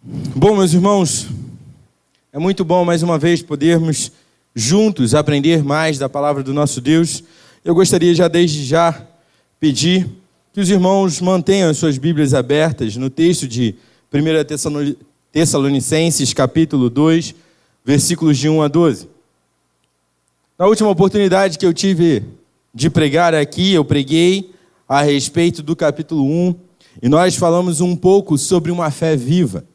Bom, meus irmãos, é muito bom mais uma vez podermos juntos aprender mais da palavra do nosso Deus. Eu gostaria desde já pedir que os irmãos mantenham as suas Bíblias abertas no texto de 1 Tessalonicenses, capítulo 2, versículos de 1 a 12. Na última oportunidade que eu tive de pregar aqui, eu preguei a respeito do capítulo 1 e nós falamos um pouco sobre uma fé viva.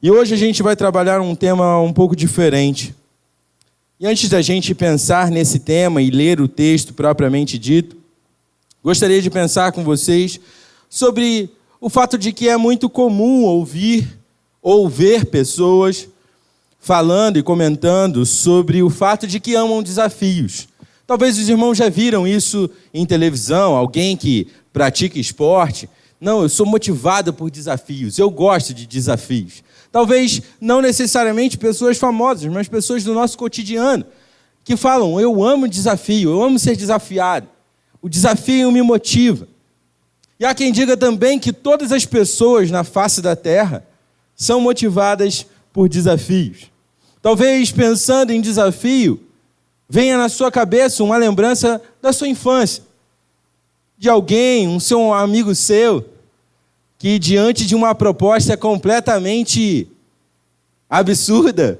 E hoje a gente vai trabalhar um tema um pouco diferente. E antes da gente pensar nesse tema e ler o texto propriamente dito, gostaria de pensar com vocês sobre o fato de que é muito comum ouvir ou ver pessoas falando e comentando sobre o fato de que amam desafios. Talvez os irmãos já viram isso em televisão, alguém que pratica esporte. Não, eu sou motivado por desafios, eu gosto de desafios. Talvez não necessariamente pessoas famosas, mas pessoas do nosso cotidiano, que falam, eu amo desafio, eu amo ser desafiado. O desafio me motiva. E há quem diga também que todas as pessoas na face da terra são motivadas por desafios. Talvez pensando em desafio, venha na sua cabeça uma lembrança da sua infância, de alguém, um seu amigo seu, que diante de uma proposta completamente absurda,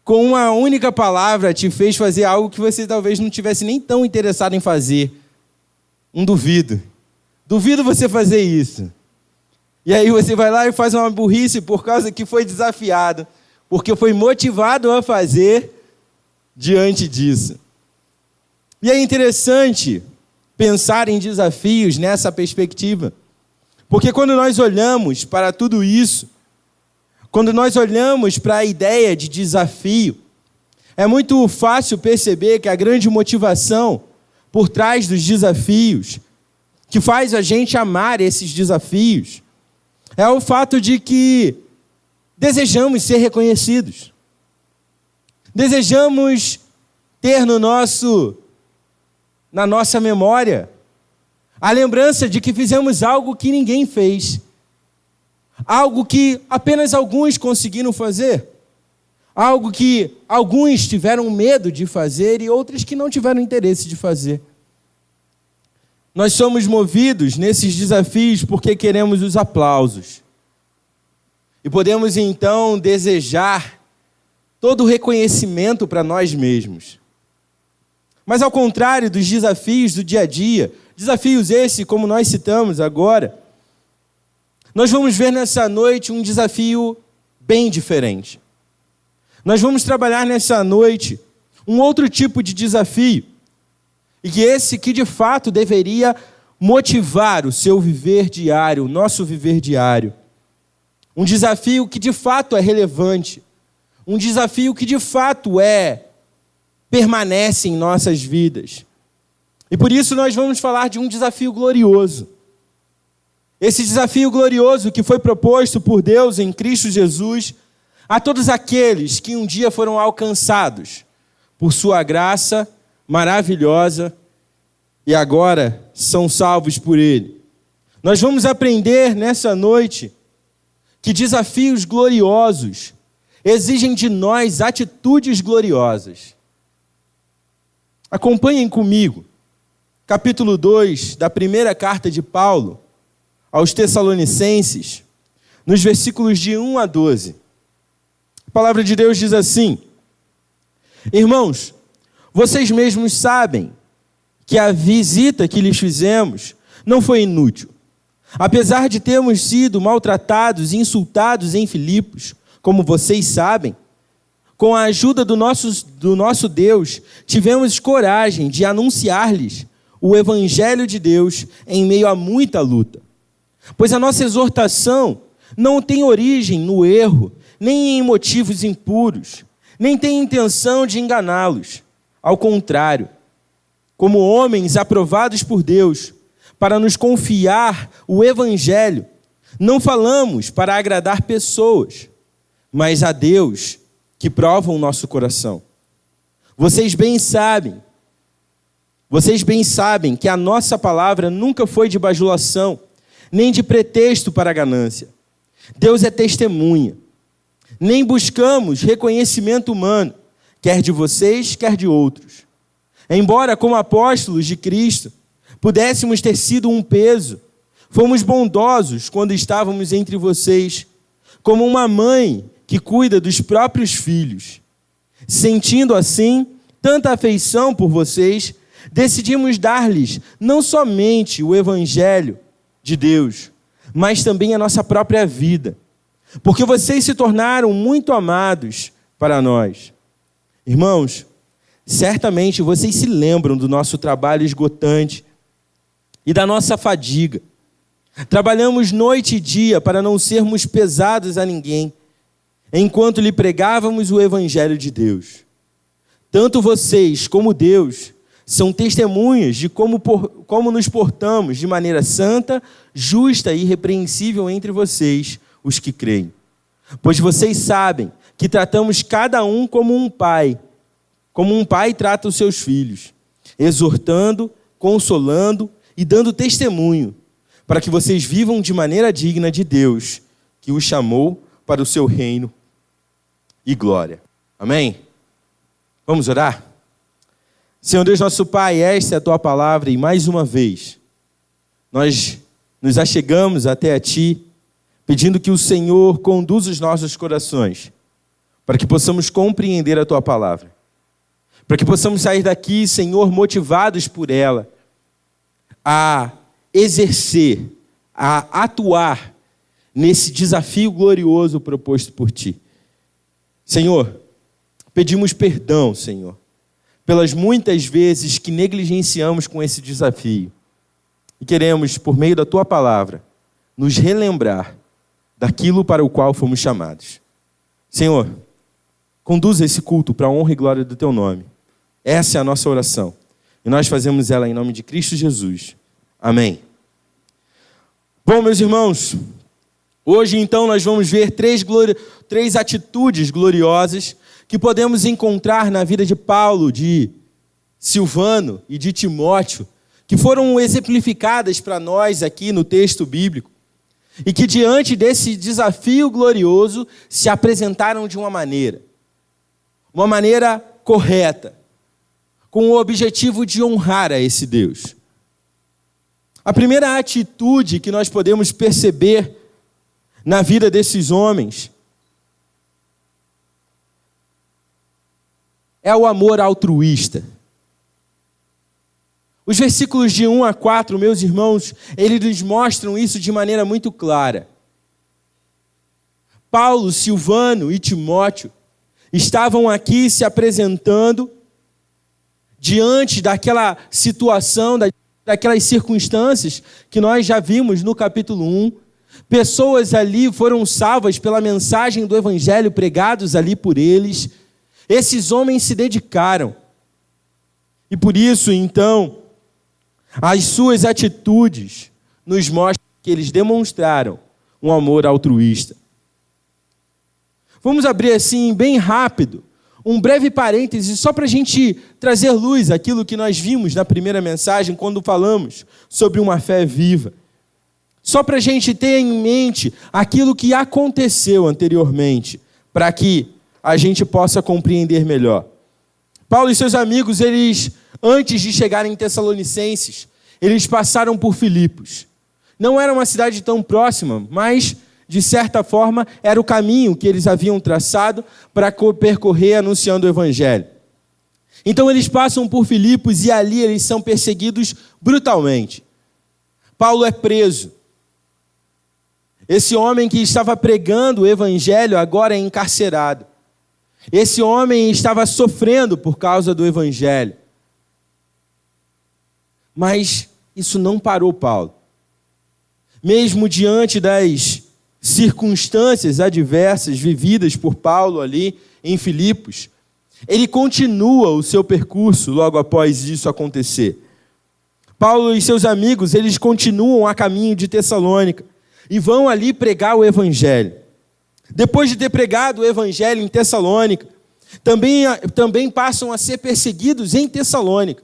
com uma única palavra te fez fazer algo que você talvez não tivesse nem tão interessado em fazer. Um duvido. Duvido você fazer isso. E aí você vai lá e faz uma burrice por causa que foi desafiado, porque foi motivado a fazer diante disso. E é interessante pensar em desafios nessa perspectiva. Porque quando nós olhamos para tudo isso, quando nós olhamos para a ideia de desafio, é muito fácil perceber que a grande motivação por trás dos desafios, que faz a gente amar esses desafios, é o fato de que desejamos ser reconhecidos. Desejamos ter na nossa memória a lembrança de que fizemos algo que ninguém fez. Algo que apenas alguns conseguiram fazer. Algo que alguns tiveram medo de fazer e outros que não tiveram interesse de fazer. Nós somos movidos nesses desafios porque queremos os aplausos. E podemos então desejar todo o reconhecimento para nós mesmos. Mas ao contrário dos desafios do dia a dia, desafios esses, como nós citamos agora, nós vamos ver nessa noite um desafio bem diferente. Nós vamos trabalhar nessa noite um outro tipo de desafio, e que esse que de fato deveria motivar o seu viver diário, o nosso viver diário. Um desafio que de fato é relevante, um desafio que de fato permanece em nossas vidas. E por isso nós vamos falar de um desafio glorioso. Esse desafio glorioso que foi proposto por Deus em Cristo Jesus a todos aqueles que um dia foram alcançados por sua graça maravilhosa e agora são salvos por Ele. Nós vamos aprender nessa noite que desafios gloriosos exigem de nós atitudes gloriosas. Acompanhem comigo, capítulo 2 da primeira carta de Paulo aos Tessalonicenses, nos versículos de 1 a 12. A palavra de Deus diz assim: Irmãos, vocês mesmos sabem que a visita que lhes fizemos não foi inútil. Apesar de termos sido maltratados e insultados em Filipos, como vocês sabem, com a ajuda do nosso Deus, tivemos coragem de anunciar-lhes o Evangelho de Deus em meio a muita luta. Pois a nossa exortação não tem origem no erro, nem em motivos impuros, nem tem intenção de enganá-los. Ao contrário, como homens aprovados por Deus, para nos confiar o Evangelho, não falamos para agradar pessoas, mas a Deus que prova o nosso coração. Vocês bem sabem que a nossa palavra nunca foi de bajulação, nem de pretexto para a ganância. Deus é testemunha. Nem buscamos reconhecimento humano, quer de vocês, quer de outros. Embora, como apóstolos de Cristo, pudéssemos ter sido um peso, fomos bondosos quando estávamos entre vocês, como uma mãe que cuida dos próprios filhos. Sentindo assim tanta afeição por vocês, decidimos dar-lhes não somente o Evangelho de Deus, mas também a nossa própria vida, porque vocês se tornaram muito amados para nós. Irmãos, certamente vocês se lembram do nosso trabalho esgotante e da nossa fadiga. Trabalhamos noite e dia para não sermos pesados a ninguém, enquanto lhe pregávamos o Evangelho de Deus. Tanto vocês como Deus são testemunhas de como nos portamos de maneira santa, justa e irrepreensível entre vocês, os que creem. Pois vocês sabem que tratamos cada um como um pai trata os seus filhos, exortando, consolando e dando testemunho, para que vocês vivam de maneira digna de Deus, que os chamou para o seu reino e glória. Amém? Vamos orar? Senhor Deus nosso Pai, esta é a Tua palavra e mais uma vez nós nos achegamos até a Ti, pedindo que o Senhor conduza os nossos corações, para que possamos compreender a Tua palavra, para que possamos sair daqui, Senhor, motivados por ela, a exercer, a atuar nesse desafio glorioso proposto por Ti. Senhor, pedimos perdão, Senhor, pelas muitas vezes que negligenciamos com esse desafio. E queremos, por meio da Tua palavra, nos relembrar daquilo para o qual fomos chamados. Senhor, conduza esse culto para a honra e glória do Teu nome. Essa é a nossa oração. E nós fazemos ela em nome de Cristo Jesus. Amém. Bom, meus irmãos, hoje então nós vamos ver três atitudes gloriosas que podemos encontrar na vida de Paulo, de Silvano e de Timóteo, que foram exemplificadas para nós aqui no texto bíblico, e que diante desse desafio glorioso se apresentaram de uma maneira correta, com o objetivo de honrar a esse Deus. A primeira atitude que nós podemos perceber na vida desses homens é o amor altruísta. Os versículos de 1 a 4, meus irmãos, eles nos mostram isso de maneira muito clara. Paulo, Silvano e Timóteo estavam aqui se apresentando diante daquela situação, daquelas circunstâncias que nós já vimos no capítulo 1. Pessoas ali foram salvas pela mensagem do Evangelho pregados ali por eles. Esses homens se dedicaram. E por isso, então, as suas atitudes nos mostram que eles demonstraram um amor altruísta. Vamos abrir assim, bem rápido, um breve parêntese, só para a gente trazer luz àquilo que nós vimos na primeira mensagem, quando falamos sobre uma fé viva. Só para a gente ter em mente aquilo que aconteceu anteriormente, para que a gente possa compreender melhor. Paulo e seus amigos, eles, antes de chegarem em Tessalonicenses, eles passaram por Filipos. Não era uma cidade tão próxima, mas, de certa forma, era o caminho que eles haviam traçado para percorrer anunciando o Evangelho. Então eles passam por Filipos e ali eles são perseguidos brutalmente. Paulo é preso. Esse homem que estava pregando o Evangelho agora é encarcerado. Esse homem estava sofrendo por causa do Evangelho. Mas isso não parou Paulo. Mesmo diante das circunstâncias adversas vividas por Paulo ali em Filipos, ele continua o seu percurso logo após isso acontecer. Paulo e seus amigos, eles continuam a caminho de Tessalônica e vão ali pregar o Evangelho. Depois de ter pregado o Evangelho em Tessalônica, também passam a ser perseguidos em Tessalônica.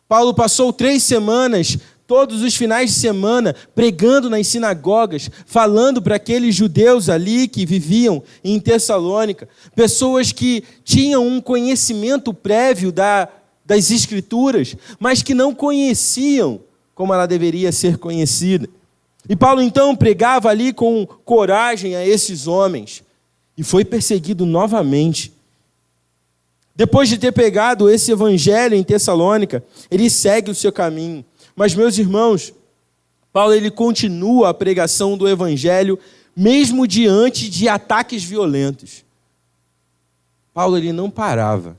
Paulo passou 3 semanas todos os finais de semana, pregando nas sinagogas, falando para aqueles judeus ali que viviam em Tessalônica, pessoas que tinham um conhecimento prévio das Escrituras, mas que não conheciam como ela deveria ser conhecida. E Paulo então pregava ali com coragem a esses homens e foi perseguido novamente. Depois de ter pegado esse evangelho em Tessalônica, ele segue o seu caminho. Mas, meus irmãos, Paulo ele continua a pregação do evangelho mesmo diante de ataques violentos. Paulo ele não parava.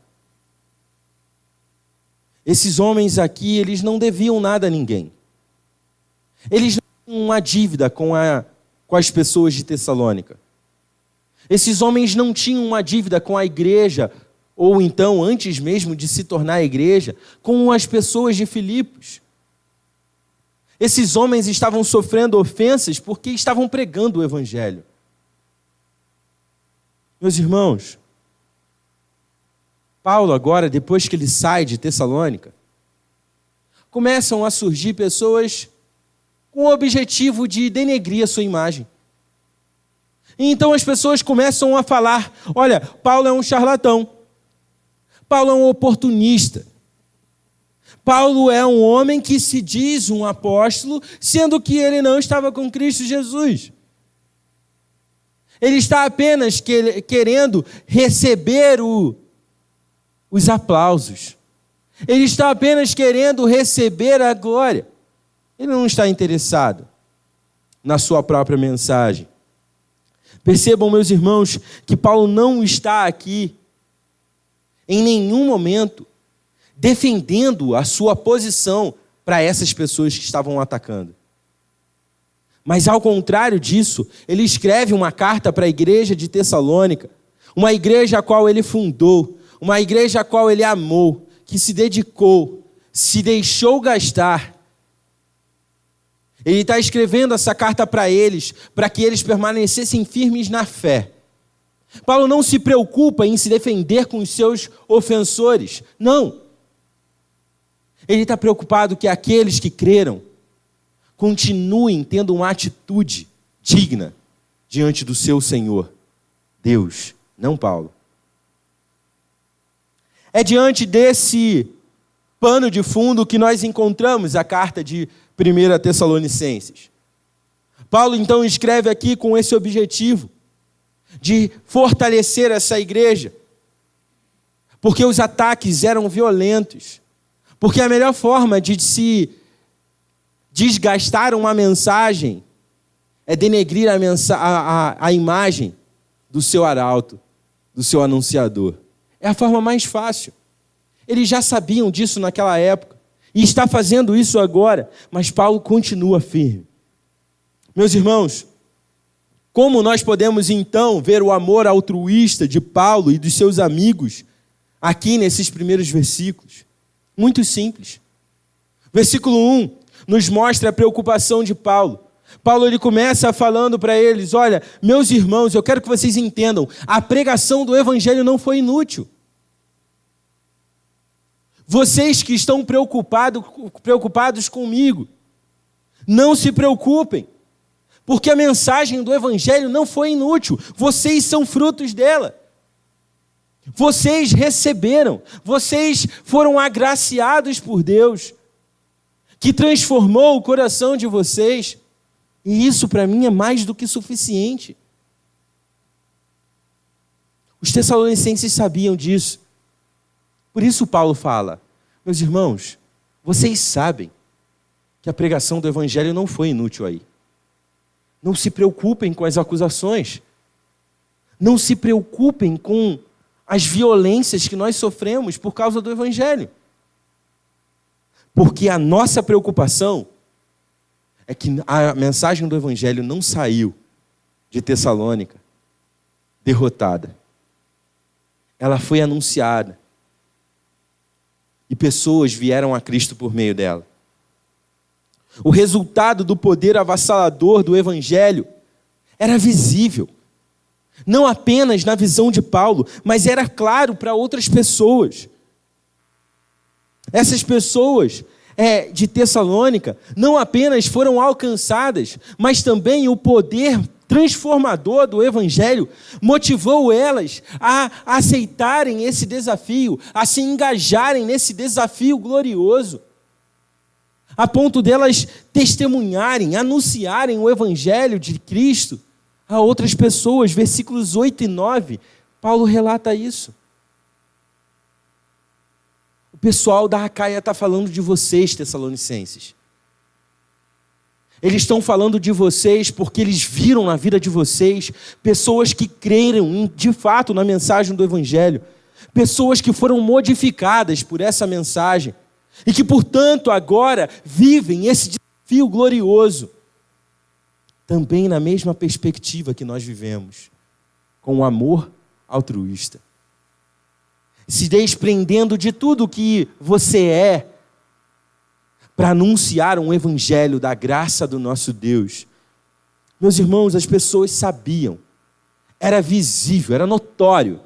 Esses homens aqui, eles não deviam nada a ninguém. Eles não tinham uma dívida com as pessoas de Tessalônica. Esses homens não tinham uma dívida com a igreja, ou então, antes mesmo de se tornar a igreja, com as pessoas de Filipos. Esses homens estavam sofrendo ofensas porque estavam pregando o evangelho. Meus irmãos, Paulo agora, depois que ele sai de Tessalônica, começam a surgir pessoas com o objetivo de denegrir a sua imagem. E então as pessoas começam a falar, olha, Paulo é um charlatão, Paulo é um oportunista, Paulo é um homem que se diz um apóstolo, sendo que ele não estava com Cristo Jesus. Ele está apenas querendo receber os aplausos. Ele está apenas querendo receber a glória. Ele não está interessado na sua própria mensagem. Percebam, meus irmãos, que Paulo não está aqui, em nenhum momento, defendendo a sua posição para essas pessoas que estavam atacando. Mas, ao contrário disso, ele escreve uma carta para a igreja de Tessalônica, uma igreja a qual ele fundou, uma igreja a qual ele amou, que se dedicou, se deixou gastar. Ele está escrevendo essa carta para eles, para que eles permanecessem firmes na fé. Paulo não se preocupa em se defender com os seus ofensores, não. Ele está preocupado que aqueles que creram continuem tendo uma atitude digna diante do seu Senhor, Deus, não Paulo. É diante desse pano de fundo que nós encontramos a carta de 1 Tessalonicenses. Paulo então escreve aqui com esse objetivo de fortalecer essa igreja, porque os ataques eram violentos, porque a melhor forma de se desgastar uma mensagem é denegrir a imagem do seu arauto, do seu anunciador. É a forma mais fácil. Eles já sabiam disso naquela época e está fazendo isso agora, mas Paulo continua firme. Meus irmãos, como nós podemos então ver o amor altruísta de Paulo e dos seus amigos aqui nesses primeiros versículos? Muito simples. Versículo 1 nos mostra a preocupação de Paulo. Paulo ele começa falando para eles, olha, meus irmãos, eu quero que vocês entendam, a pregação do evangelho não foi inútil. Vocês que estão preocupados comigo, não se preocupem, porque a mensagem do evangelho não foi inútil, vocês são frutos dela. Vocês receberam, vocês foram agraciados por Deus, que transformou o coração de vocês, e isso para mim é mais do que suficiente. Os tessalonicenses sabiam disso. Por isso Paulo fala, meus irmãos, vocês sabem que a pregação do evangelho não foi inútil aí. Não se preocupem com as acusações. Não se preocupem com as violências que nós sofremos por causa do evangelho. Porque a nossa preocupação é que a mensagem do evangelho não saiu de Tessalônica derrotada. Ela foi anunciada. E pessoas vieram a Cristo por meio dela. O resultado do poder avassalador do evangelho era visível. Não apenas na visão de Paulo, mas era claro para outras pessoas. Essas pessoas, de Tessalônica não apenas foram alcançadas, mas também o poder transformador do Evangelho motivou elas a aceitarem esse desafio, a se engajarem nesse desafio glorioso, a ponto delas testemunharem, anunciarem o Evangelho de Cristo a outras pessoas. Versículos 8 e 9, Paulo relata isso. O pessoal da Acaia está falando de vocês, Tessalonicenses. Eles estão falando de vocês porque eles viram na vida de vocês pessoas que creram de fato na mensagem do Evangelho, pessoas que foram modificadas por essa mensagem e que, portanto, agora vivem esse desafio glorioso, também na mesma perspectiva que nós vivemos, com o amor altruísta, se desprendendo de tudo que você é, para anunciar um evangelho da graça do nosso Deus. Meus irmãos, as pessoas sabiam, era visível, era notório,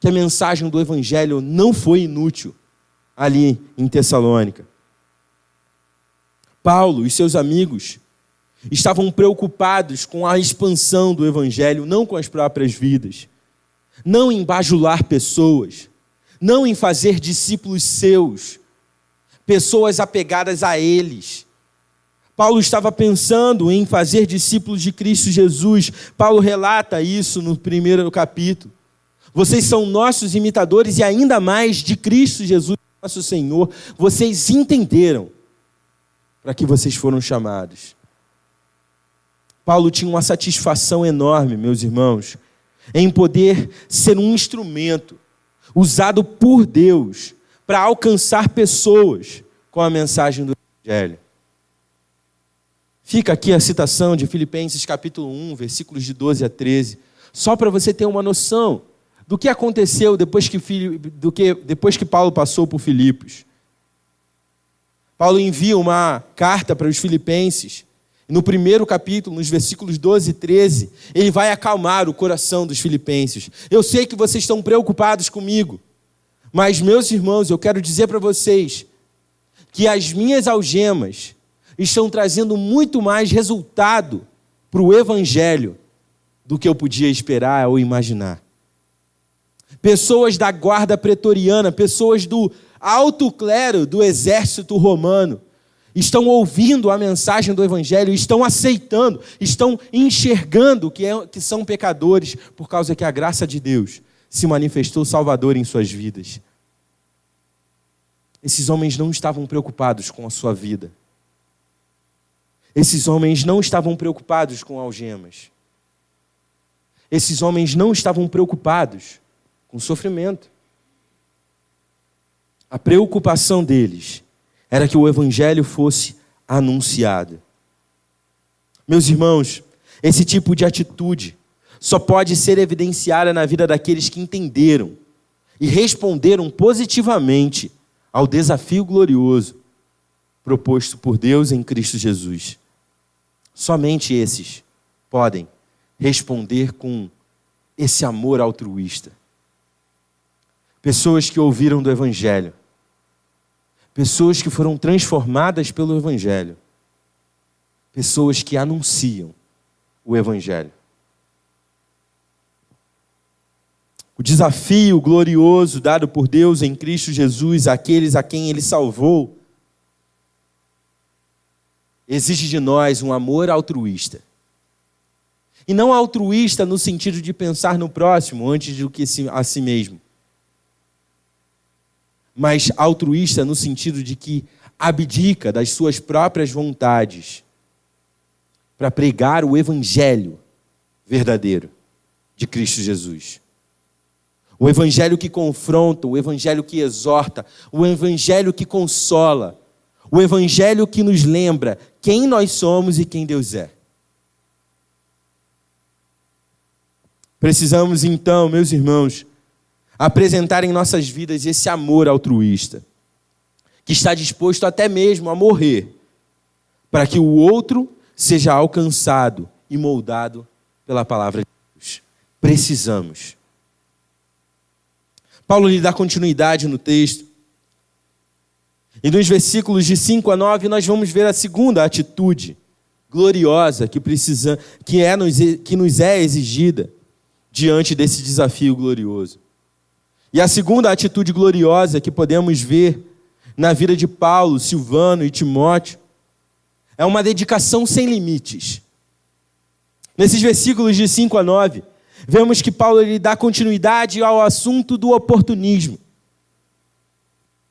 que a mensagem do evangelho não foi inútil ali em Tessalônica. Paulo e seus amigos estavam preocupados com a expansão do evangelho, não com as próprias vidas, não em bajular pessoas, não em fazer discípulos seus, pessoas apegadas a eles. Paulo estava pensando em fazer discípulos de Cristo Jesus. Paulo relata isso no primeiro capítulo. Vocês são nossos imitadores e ainda mais de Cristo Jesus, nosso Senhor. Vocês entenderam para que vocês foram chamados. Paulo tinha uma satisfação enorme, meus irmãos, em poder ser um instrumento usado por Deus para alcançar pessoas com a mensagem do Evangelho. Fica aqui a citação de Filipenses capítulo 1, versículos de 12 a 13, só para você ter uma noção do que aconteceu depois que Paulo passou por Filipos. Paulo envia uma carta para os filipenses. No primeiro capítulo, nos versículos 12 e 13, ele vai acalmar o coração dos filipenses. Eu sei que vocês estão preocupados comigo, mas, meus irmãos, eu quero dizer para vocês que as minhas algemas estão trazendo muito mais resultado para o Evangelho do que eu podia esperar ou imaginar. Pessoas da guarda pretoriana, pessoas do alto clero do exército romano, estão ouvindo a mensagem do Evangelho, estão aceitando, estão enxergando que são pecadores, por causa que a graça de Deus se manifestou salvador em suas vidas. Esses homens não estavam preocupados com a sua vida. Esses homens não estavam preocupados com algemas. Esses homens não estavam preocupados com sofrimento. A preocupação deles era que o Evangelho fosse anunciado. Meus irmãos, esse tipo de atitude só pode ser evidenciada na vida daqueles que entenderam e responderam positivamente ao desafio glorioso proposto por Deus em Cristo Jesus. Somente esses podem responder com esse amor altruísta. Pessoas que ouviram do Evangelho, pessoas que foram transformadas pelo Evangelho, pessoas que anunciam o Evangelho. O desafio glorioso dado por Deus em Cristo Jesus àqueles a quem Ele salvou exige de nós um amor altruísta. E não altruísta no sentido de pensar no próximo antes do que a si mesmo, mas altruísta no sentido de que abdica das suas próprias vontades para pregar o Evangelho verdadeiro de Cristo Jesus. O Evangelho que confronta, o Evangelho que exorta, o Evangelho que consola, o Evangelho que nos lembra quem nós somos e quem Deus é. Precisamos então, meus irmãos, apresentar em nossas vidas esse amor altruísta, que está disposto até mesmo a morrer, para que o outro seja alcançado e moldado pela palavra de Deus. Precisamos. Paulo lhe dá continuidade no texto. E nos versículos de 5 a 9, nós vamos ver a segunda atitude gloriosa que nos é exigida diante desse desafio glorioso. E a segunda atitude gloriosa que podemos ver na vida de Paulo, Silvano e Timóteo é uma dedicação sem limites. Nesses versículos de 5 a 9, vemos que Paulo ele dá continuidade ao assunto do oportunismo.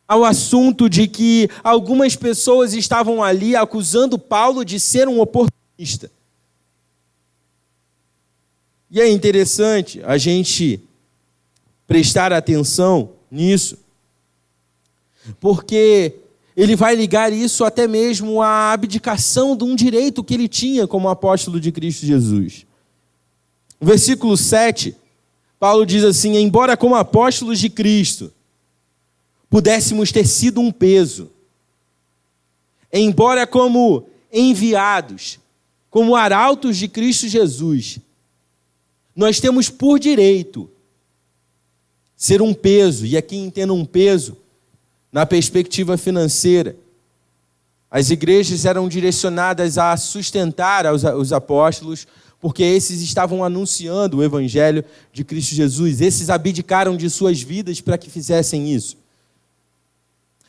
Ao assunto de que algumas pessoas estavam ali acusando Paulo de ser um oportunista. E é interessante a gente prestar atenção nisso, porque ele vai ligar isso até mesmo à abdicação de um direito que ele tinha como apóstolo de Cristo Jesus. No versículo 7, Paulo diz assim: embora como apóstolos de Cristo pudéssemos ter sido um peso, embora como enviados, como arautos de Cristo Jesus, nós temos por direito ser um peso, e aqui entendo um peso na perspectiva financeira. As igrejas eram direcionadas a sustentar os apóstolos, porque esses estavam anunciando o evangelho de Cristo Jesus. Esses abdicaram de suas vidas para que fizessem isso.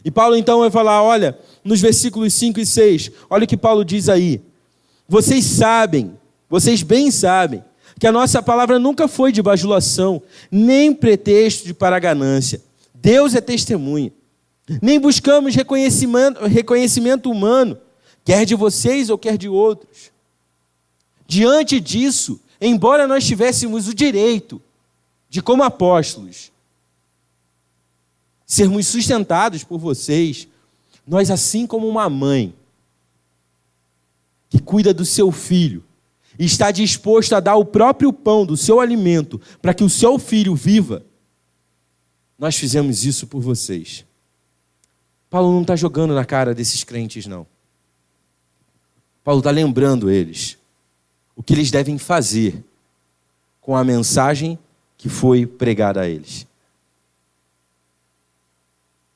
E Paulo então vai falar, olha, nos versículos 5 e 6, olha o que Paulo diz aí. Vocês bem sabem, que a nossa palavra nunca foi de bajulação, nem pretexto para a ganância. Deus é testemunha. Nem buscamos reconhecimento humano, quer de vocês ou quer de outros. Diante disso, embora nós tivéssemos o direito de, como apóstolos, sermos sustentados por vocês, nós, assim como uma mãe que cuida do seu filho e está disposto a dar o próprio pão do seu alimento para que o seu filho viva, nós fizemos isso por vocês. Paulo não está jogando na cara desses crentes, não. Paulo está lembrando eles o que eles devem fazer com a mensagem que foi pregada a eles.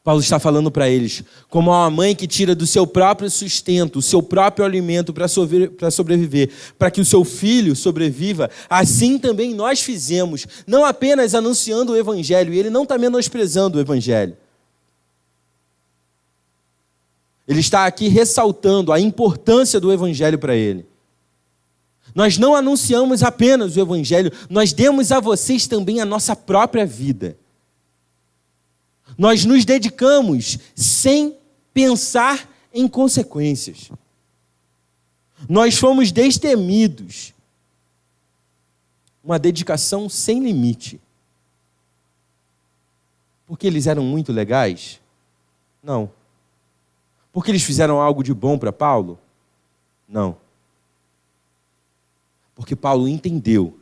Paulo está falando para eles, como uma mãe que tira do seu próprio sustento, o seu próprio alimento para sobreviver, para que o seu filho sobreviva, assim também nós fizemos, não apenas anunciando o evangelho, e ele não está menosprezando o evangelho. Ele está aqui ressaltando a importância do evangelho para ele. Nós não anunciamos apenas o evangelho, nós demos a vocês também a nossa própria vida. Nós nos dedicamos sem pensar em consequências. Nós fomos destemidos. Uma dedicação sem limite. Porque eles eram muito legais? Não. Porque eles fizeram algo de bom para Paulo? Não. Porque Paulo entendeu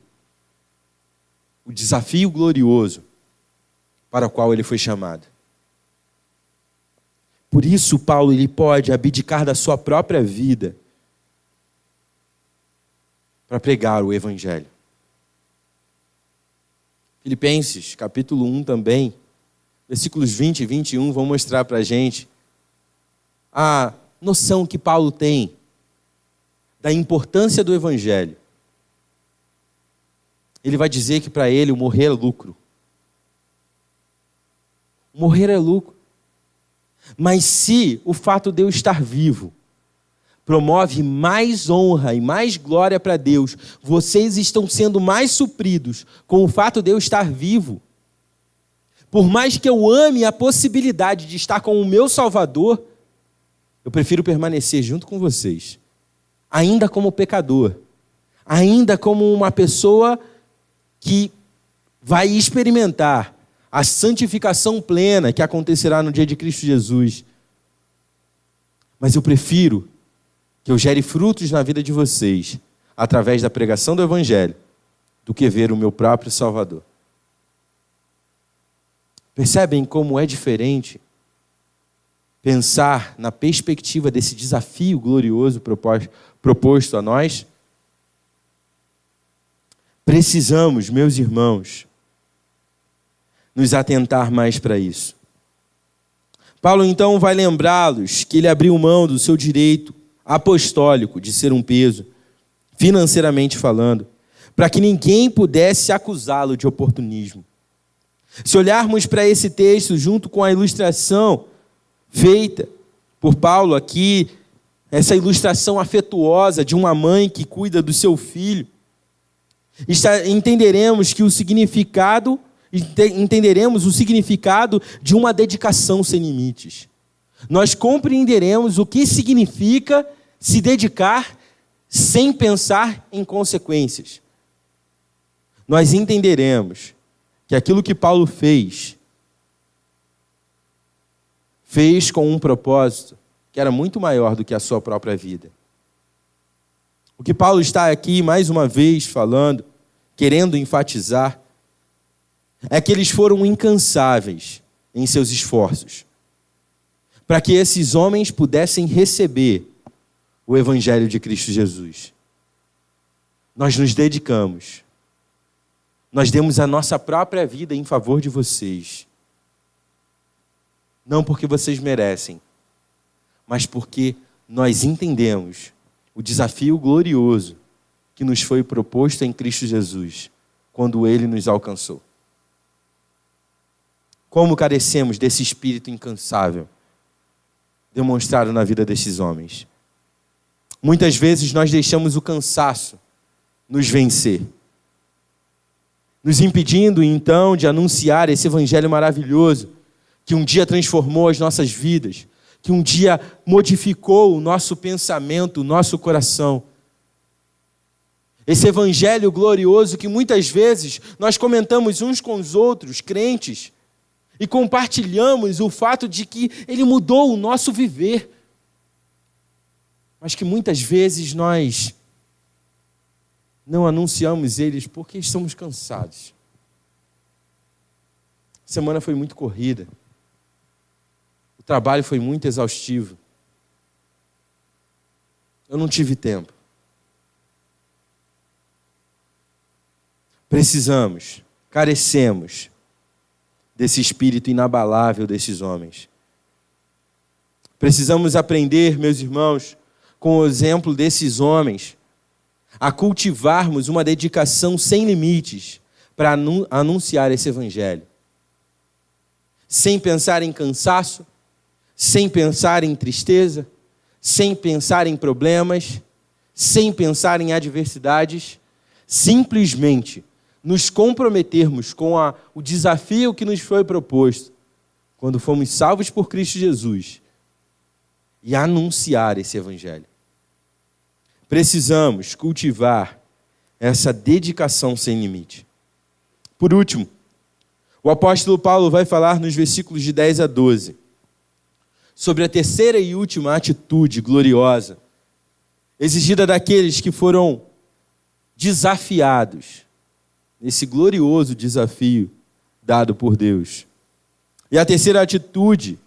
o desafio glorioso para o qual ele foi chamado. Por isso, Paulo ele pode abdicar da sua própria vida para pregar o evangelho. Filipenses, capítulo 1 também, versículos 20 e 21 vão mostrar para a gente a noção que Paulo tem da importância do evangelho. Ele vai dizer que para ele o morrer é lucro. Morrer é lucro. Mas se o fato de eu estar vivo promove mais honra e mais glória para Deus, vocês estão sendo mais supridos com o fato de eu estar vivo. Por mais que eu ame a possibilidade de estar com o meu Salvador, eu prefiro permanecer junto com vocês, ainda como pecador, ainda como uma pessoa que vai experimentar a santificação plena que acontecerá no dia de Cristo Jesus. Mas eu prefiro que eu gere frutos na vida de vocês através da pregação do Evangelho do que ver o meu próprio Salvador. Percebem como é diferente pensar na perspectiva desse desafio glorioso proposto a nós? Precisamos, meus irmãos, nos atentar mais para isso. Paulo então vai lembrá-los que ele abriu mão do seu direito apostólico de ser um peso, financeiramente falando, para que ninguém pudesse acusá-lo de oportunismo. Se olharmos para esse texto junto com a ilustração feita por Paulo aqui, essa ilustração afetuosa de uma mãe que cuida do seu filho, entenderemos o significado de uma dedicação sem limites. Nós compreenderemos o que significa se dedicar sem pensar em consequências. Nós entenderemos que aquilo que Paulo fez com um propósito que era muito maior do que a sua própria vida. O que Paulo está aqui, mais uma vez, falando, querendo enfatizar, é que eles foram incansáveis em seus esforços para que esses homens pudessem receber o Evangelho de Cristo Jesus. Nós nos dedicamos, nós demos a nossa própria vida em favor de vocês, não porque vocês merecem, mas porque nós entendemos o desafio glorioso que nos foi proposto em Cristo Jesus, quando Ele nos alcançou. Como carecemos desse espírito incansável demonstrado na vida desses homens. Muitas vezes nós deixamos o cansaço nos vencer, nos impedindo então de anunciar esse evangelho maravilhoso que um dia transformou as nossas vidas, que um dia modificou o nosso pensamento, o nosso coração. Esse evangelho glorioso que muitas vezes nós comentamos uns com os outros, crentes, e compartilhamos o fato de que ele mudou o nosso viver. Mas que muitas vezes nós não anunciamos eles porque estamos cansados. A semana foi muito corrida. O trabalho foi muito exaustivo. Eu não tive tempo. Precisamos, carecemos desse espírito inabalável desses homens. Precisamos aprender, meus irmãos, com o exemplo desses homens, a cultivarmos uma dedicação sem limites para anunciar esse evangelho. Sem pensar em cansaço, sem pensar em tristeza, sem pensar em problemas, sem pensar em adversidades, simplesmente nos comprometermos com o desafio que nos foi proposto quando fomos salvos por Cristo Jesus e anunciar esse evangelho. Precisamos cultivar essa dedicação sem limite. Por último, o apóstolo Paulo vai falar nos versículos de 10 a 12 sobre a terceira e última atitude gloriosa exigida daqueles que foram desafiados nesse glorioso desafio dado por Deus. E a terceira atitude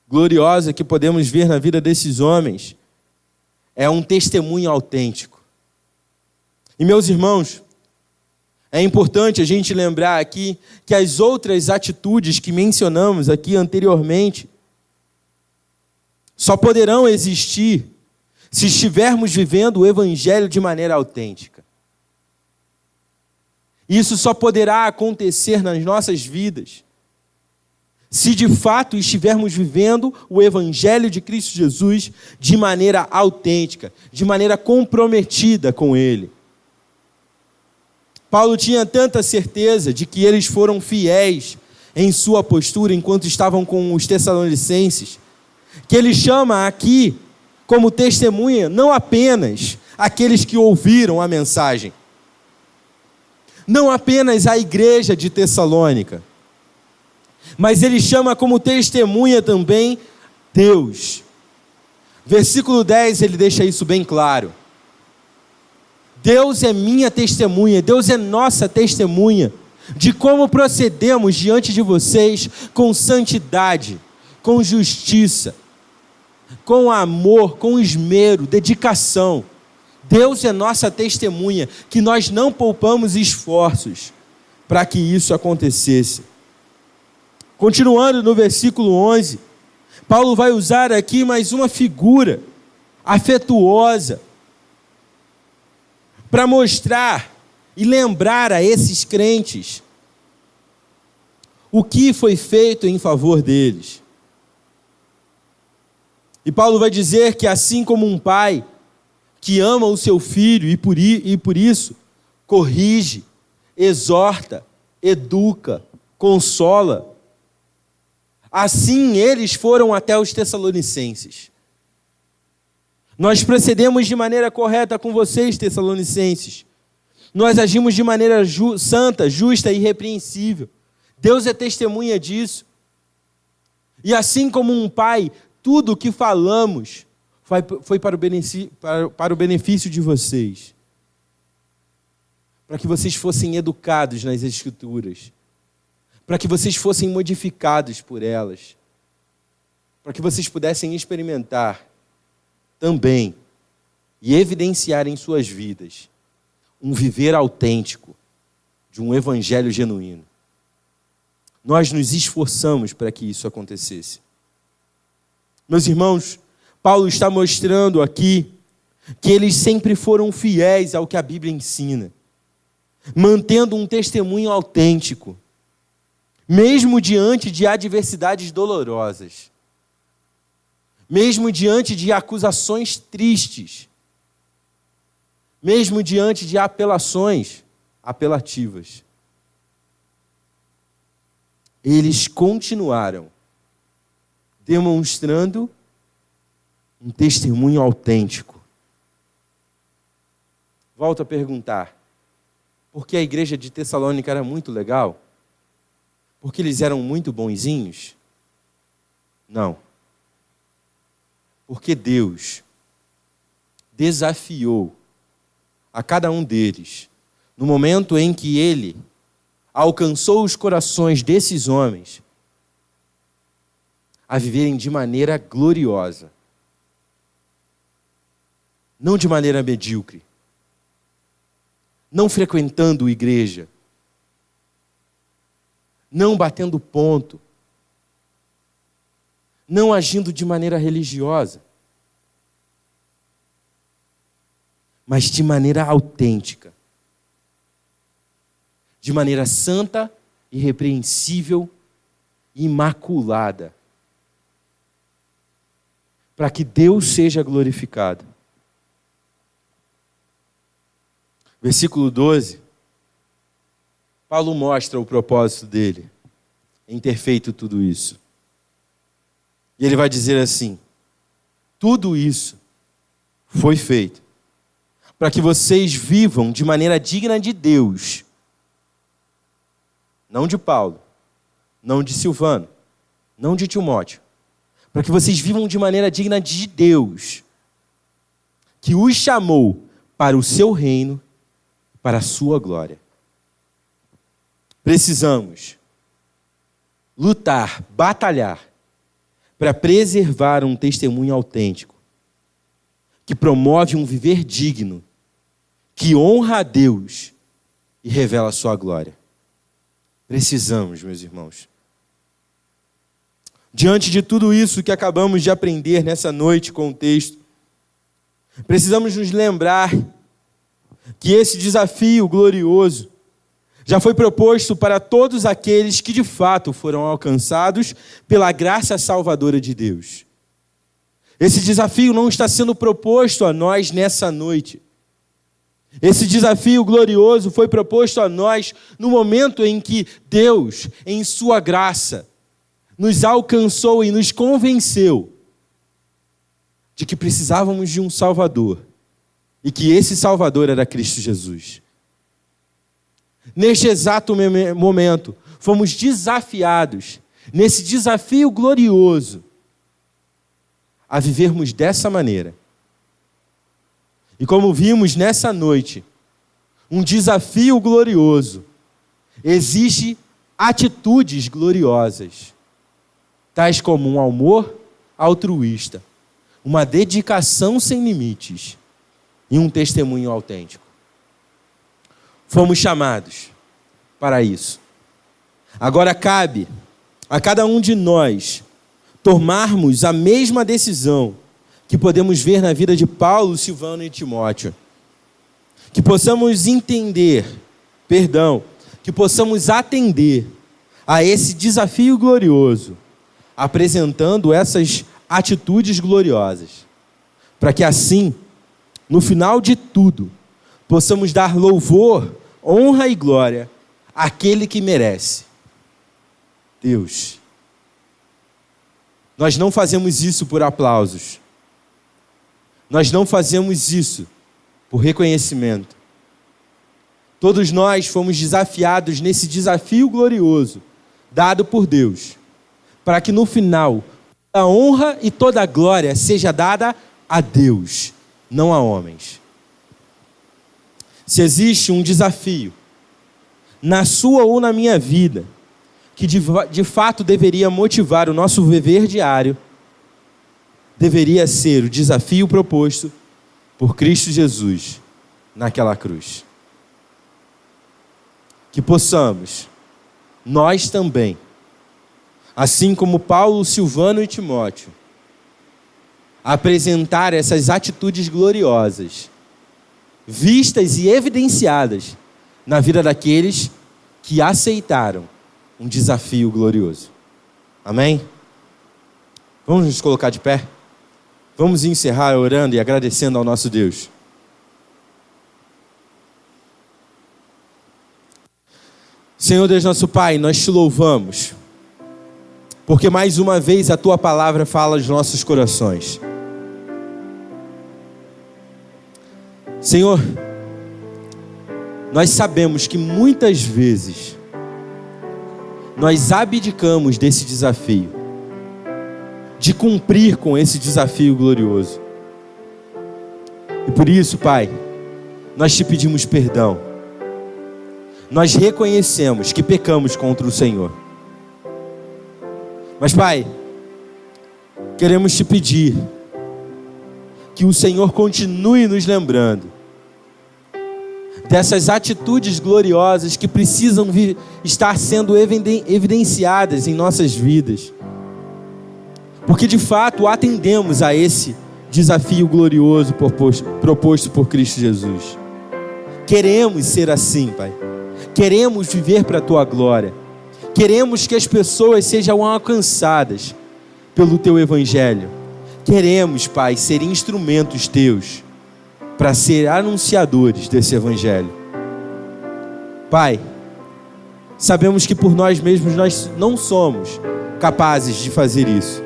gloriosa que podemos ver na vida desses homens é um testemunho autêntico. E, meus irmãos, é importante a gente lembrar aqui que as outras atitudes que mencionamos aqui anteriormente só poderão existir se estivermos vivendo o Evangelho de maneira autêntica. Isso só poderá acontecer nas nossas vidas se de fato estivermos vivendo o Evangelho de Cristo Jesus de maneira autêntica, de maneira comprometida com Ele. Paulo tinha tanta certeza de que eles foram fiéis em sua postura enquanto estavam com os Tessalonicenses, que ele chama aqui como testemunha não apenas aqueles que ouviram a mensagem, não apenas a igreja de Tessalônica, mas ele chama como testemunha também Deus. Versículo 10, ele deixa isso bem claro. Deus é minha testemunha, Deus é nossa testemunha de como procedemos diante de vocês com santidade, com justiça, com amor, com esmero, dedicação. Deus é nossa testemunha, que nós não poupamos esforços para que isso acontecesse. Continuando no versículo 11, Paulo vai usar aqui mais uma figura afetuosa para mostrar e lembrar a esses crentes o que foi feito em favor deles. E Paulo vai dizer que assim como um pai que ama o seu filho e por isso corrige, exorta, educa, consola, assim eles foram até os Tessalonicenses. Nós procedemos de maneira correta com vocês, Tessalonicenses. Nós agimos de maneira santa, justa e irrepreensível. Deus é testemunha disso. E assim como um pai, tudo o que falamos foi para o benefício de vocês. Para que vocês fossem educados nas Escrituras. Para que vocês fossem modificados por elas. Para que vocês pudessem experimentar também e evidenciar em suas vidas um viver autêntico de um evangelho genuíno. Nós nos esforçamos para que isso acontecesse. Meus irmãos, Paulo está mostrando aqui que eles sempre foram fiéis ao que a Bíblia ensina, mantendo um testemunho autêntico, mesmo diante de adversidades dolorosas, mesmo diante de acusações tristes, mesmo diante de apelações apelativas. Eles continuaram demonstrando um testemunho autêntico. Volto a perguntar, porque a igreja de Tessalônica era muito legal? Porque eles eram muito bonzinhos? Não. Porque Deus desafiou a cada um deles, no momento em que Ele alcançou os corações desses homens, a viverem de maneira gloriosa, não de maneira medíocre, não frequentando igreja, não batendo ponto, não agindo de maneira religiosa, mas de maneira autêntica, de maneira santa, irrepreensível, imaculada, para que Deus seja glorificado. Versículo 12, Paulo mostra o propósito dele em ter feito tudo isso. E ele vai dizer assim: tudo isso foi feito para que vocês vivam de maneira digna de Deus, não de Paulo, não de Silvano, não de Timóteo, para que vocês vivam de maneira digna de Deus, que os chamou para o seu reino, para a sua glória. Precisamos lutar, batalhar, para preservar um testemunho autêntico, que promove um viver digno, que honra a Deus e revela a sua glória. Precisamos, meus irmãos. Diante de tudo isso que acabamos de aprender nessa noite com o texto, precisamos nos lembrar que esse desafio glorioso já foi proposto para todos aqueles que de fato foram alcançados pela graça salvadora de Deus. Esse desafio não está sendo proposto a nós nessa noite. Esse desafio glorioso foi proposto a nós no momento em que Deus, em sua graça, nos alcançou e nos convenceu de que precisávamos de um Salvador e que esse Salvador era Cristo Jesus. Neste exato momento, fomos desafiados, nesse desafio glorioso, a vivermos dessa maneira. E como vimos nessa noite, um desafio glorioso exige atitudes gloriosas, tais como um amor altruísta, uma dedicação sem limites e um testemunho autêntico. Fomos chamados para isso. Agora cabe a cada um de nós tomarmos a mesma decisão que podemos ver na vida de Paulo, Silvano e Timóteo. Que possamos que possamos atender a esse desafio glorioso, apresentando essas atitudes gloriosas, para que assim, no final de tudo, possamos dar louvor, honra e glória àquele que merece, Deus. Nós não fazemos isso por aplausos, nós não fazemos isso por reconhecimento. Todos nós fomos desafiados nesse desafio glorioso, dado por Deus, para que no final, a honra e toda a glória seja dada a Deus, não a homens. Se existe um desafio, na sua ou na minha vida, que de fato deveria motivar o nosso viver diário, deveria ser o desafio proposto por Cristo Jesus naquela cruz. Que possamos, nós também, assim como Paulo, Silvano e Timóteo, apresentar essas atitudes gloriosas, vistas e evidenciadas na vida daqueles que aceitaram um desafio glorioso. Amém? Vamos nos colocar de pé? Vamos encerrar orando e agradecendo ao nosso Deus. Senhor Deus nosso Pai, nós te louvamos, porque mais uma vez a Tua palavra fala aos nossos corações. Senhor, nós sabemos que muitas vezes nós abdicamos desse desafio, de cumprir com esse desafio glorioso. E por isso, Pai, nós te pedimos perdão. Nós reconhecemos que pecamos contra o Senhor. Mas, Pai, queremos te pedir que o Senhor continue nos lembrando dessas atitudes gloriosas que precisam estar sendo evidenciadas em nossas vidas. Porque de fato atendemos a esse desafio glorioso proposto por Cristo Jesus. Queremos ser assim, Pai. Queremos viver para a Tua glória. Queremos que as pessoas sejam alcançadas pelo Teu Evangelho. Queremos, Pai, ser instrumentos Teus para ser anunciadores desse Evangelho. Pai, sabemos que por nós mesmos nós não somos capazes de fazer isso.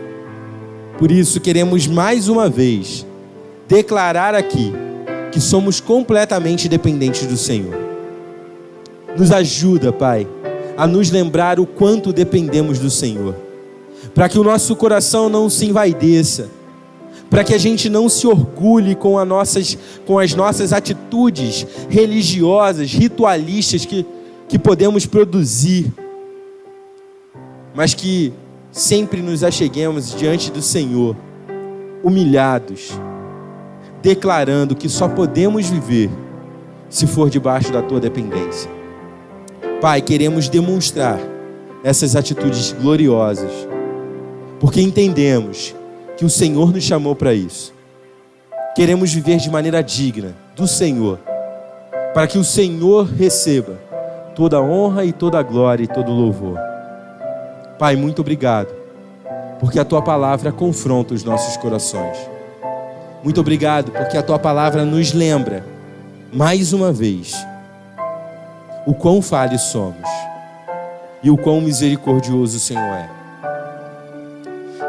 Por isso queremos mais uma vez declarar aqui que somos completamente dependentes do Senhor. Nos ajuda, Pai, a nos lembrar o quanto dependemos do Senhor, para que o nosso coração não se envaideça, para que a gente não se orgulhe com as nossas atitudes religiosas, ritualistas que podemos produzir, mas que sempre nos acheguemos diante do Senhor, humilhados, declarando que só podemos viver se for debaixo da Tua dependência. Pai, queremos demonstrar essas atitudes gloriosas, porque entendemos que o Senhor nos chamou para isso. Queremos viver de maneira digna do Senhor, para que o Senhor receba toda a honra e toda a glória e todo o louvor. Pai, muito obrigado, porque a Tua palavra confronta os nossos corações. Muito obrigado, porque a Tua palavra nos lembra, mais uma vez, o quão falhos somos e o quão misericordioso o Senhor é.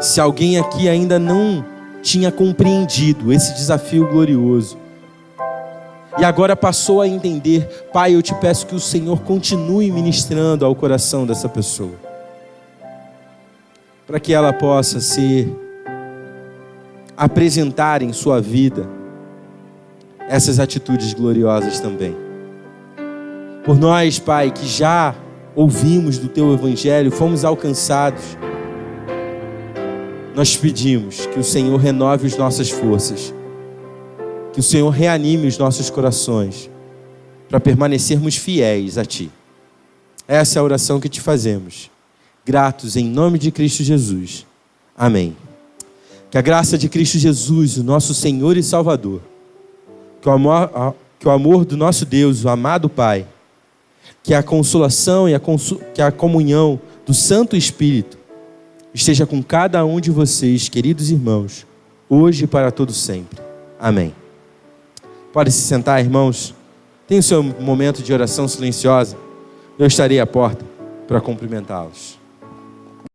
Se alguém aqui ainda não tinha compreendido esse desafio glorioso e agora passou a entender, Pai, eu te peço que o Senhor continue ministrando ao coração dessa pessoa, para que ela possa apresentar em sua vida essas atitudes gloriosas também. Por nós, Pai, que já ouvimos do Teu Evangelho, fomos alcançados, nós pedimos que o Senhor renove as nossas forças, que o Senhor reanime os nossos corações, para permanecermos fiéis a Ti. Essa é a oração que Te fazemos, gratos em nome de Cristo Jesus. Amém. Que a graça de Cristo Jesus, o nosso Senhor e Salvador, que o amor do nosso Deus, o amado Pai, que a consolação e que a comunhão do Santo Espírito esteja com cada um de vocês, queridos irmãos, hoje e para todo sempre. Amém. Pode se sentar, irmãos. Tem o seu momento de oração silenciosa. Eu estarei à porta para cumprimentá-los.